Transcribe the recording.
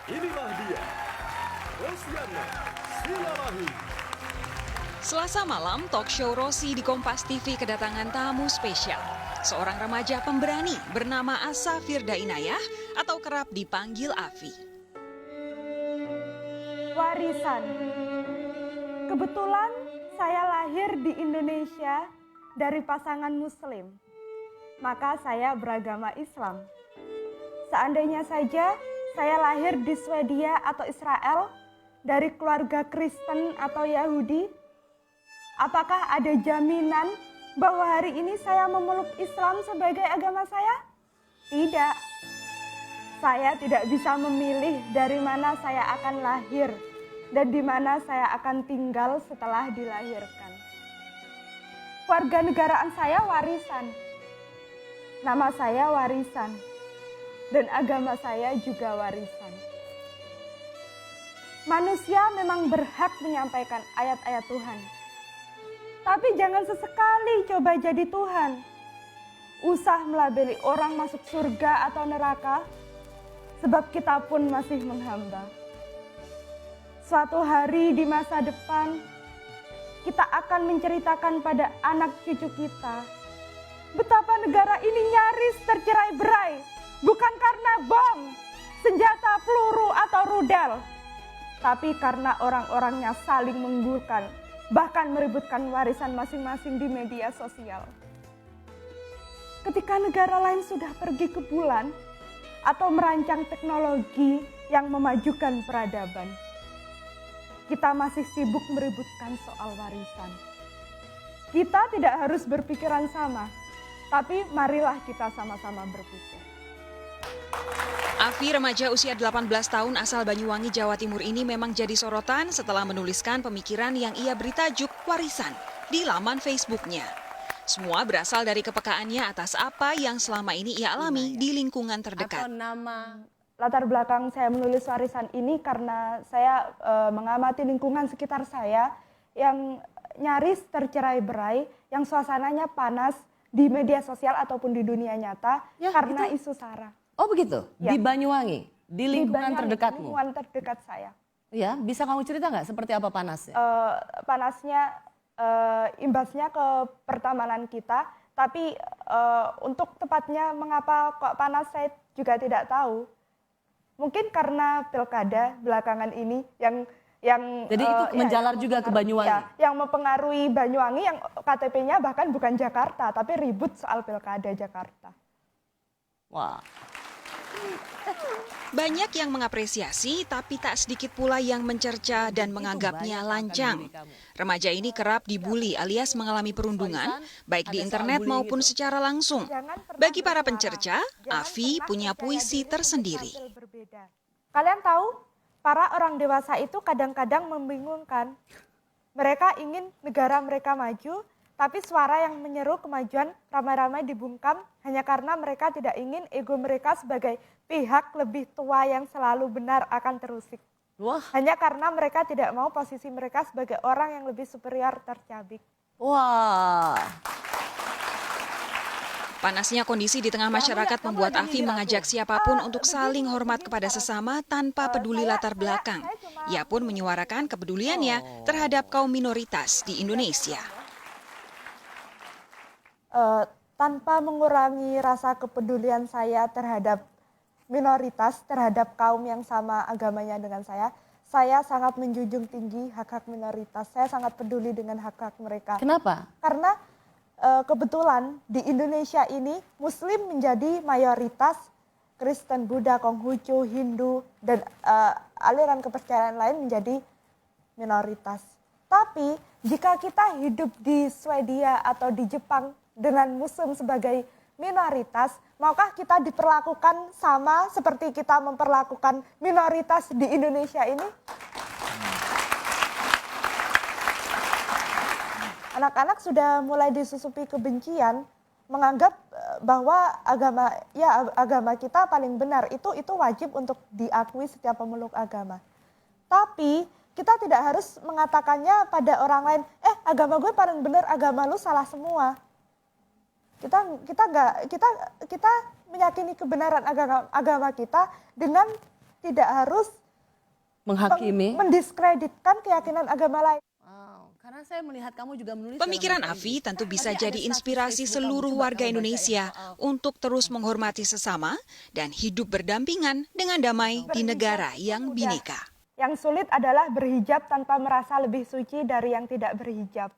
Inilah dia, Rosiana Silalahi. Selasa malam, talk show Rosi di Kompas TV kedatangan tamu spesial. Seorang remaja pemberani bernama Asa Firda Inayah atau kerap dipanggil Afi. Warisan. Kebetulan saya lahir di Indonesia dari pasangan Muslim. Maka saya beragama Islam. Seandainya saja saya lahir di Swedia atau Israel dari keluarga Kristen atau Yahudi, apakah ada jaminan bahwa hari ini saya memeluk Islam sebagai agama saya? Tidak. Saya tidak bisa memilih dari mana saya akan lahir dan di mana saya akan tinggal setelah dilahirkan. Warganegaraan saya warisan. Nama saya warisan. Dan agama saya juga warisan. Manusia memang berhak menyampaikan ayat-ayat Tuhan. Tapi jangan sesekali coba jadi Tuhan. Usah melabeli orang masuk surga atau neraka, sebab kita pun masih menghamba. Suatu hari di masa depan, kita akan menceritakan pada anak cucu kita, betapa negara ini nyaris tercerai-berai, bukan karena bom, senjata, peluru, atau rudal, tapi karena orang-orangnya saling menggulkan, bahkan meributkan warisan masing-masing di media sosial. Ketika negara lain sudah pergi ke bulan atau merancang teknologi yang memajukan peradaban, kita masih sibuk meributkan soal warisan. Kita tidak harus berpikiran sama, tapi marilah kita sama-sama berpikir. Afi, remaja usia 18 tahun asal Banyuwangi, Jawa Timur ini memang jadi sorotan setelah menuliskan pemikiran yang ia beri tajuk warisan di laman Facebooknya. Semua berasal dari kepekaannya atas apa yang selama ini ia alami di lingkungan terdekat. Latar belakang saya menulis warisan ini karena saya mengamati lingkungan sekitar saya yang nyaris tercerai-berai, yang suasananya panas di media sosial ataupun di dunia nyata karena isu SARA. Oh begitu, Ya. di Banyuwangi, di lingkungan terdekatmu. Lingkungan terdekat saya. Ya, bisa kamu cerita nggak seperti apa panasnya? Panasnya, imbasnya ke pertemanan kita, tapi untuk tepatnya mengapa kok panas saya juga tidak tahu. Mungkin karena pilkada belakangan ini yang Jadi itu menjalar juga ke Banyuwangi? Ya, yang mempengaruhi Banyuwangi yang KTP-nya bahkan bukan Jakarta, tapi ribut soal pilkada Jakarta. Wah. Banyak yang mengapresiasi, tapi tak sedikit pula yang mencerca dan menganggapnya lancang. Remaja ini kerap dibully alias mengalami perundungan, baik di internet maupun secara langsung. Bagi para pencerca, Afi punya puisi tersendiri. Kalian tahu, para orang dewasa itu kadang-kadang membingungkan. Mereka ingin negara mereka maju, tapi suara yang menyeru kemajuan ramai-ramai dibungkam hanya karena mereka tidak ingin ego mereka sebagai pihak lebih tua yang selalu benar akan terusik. Wah. Hanya karena mereka tidak mau posisi mereka sebagai orang yang lebih superior tercabik. Wah. Panasnya kondisi di tengah masyarakat membuat Afi mengajak siapapun untuk saling hormat kepada sesama tanpa peduli latar belakang. Ia pun menyuarakan kepeduliannya terhadap kaum minoritas di Indonesia. Tanpa mengurangi rasa kepedulian saya terhadap minoritas, terhadap kaum yang sama agamanya dengan saya sangat menjunjung tinggi hak-hak minoritas. Saya sangat peduli dengan hak-hak mereka. Kenapa? Karena kebetulan di Indonesia ini Muslim menjadi mayoritas, Kristen, Buddha, Konghucu, Hindu, dan aliran kepercayaan lain menjadi minoritas. Tapi jika kita hidup di Swedia atau di Jepang dengan Muslim sebagai minoritas, maukah kita diperlakukan sama seperti kita memperlakukan minoritas di Indonesia ini? Anak-anak sudah mulai disusupi kebencian, menganggap bahwa agama kita paling benar, itu wajib untuk diakui setiap pemeluk agama. Tapi kita tidak harus mengatakannya pada orang lain, agama gue paling benar, agama lu salah semua. Kita meyakini kebenaran agama kita dengan tidak harus Menghakimi. mendiskreditkan keyakinan agama lain. Wow, karena saya melihat kamu juga menulis. Pemikiran Afi tentu bisa jadi inspirasi seluruh warga Indonesia untuk terus menghormati sesama dan hidup berdampingan dengan damai di negara yang bineka. Yang sulit adalah berhijab tanpa merasa lebih suci dari yang tidak berhijab.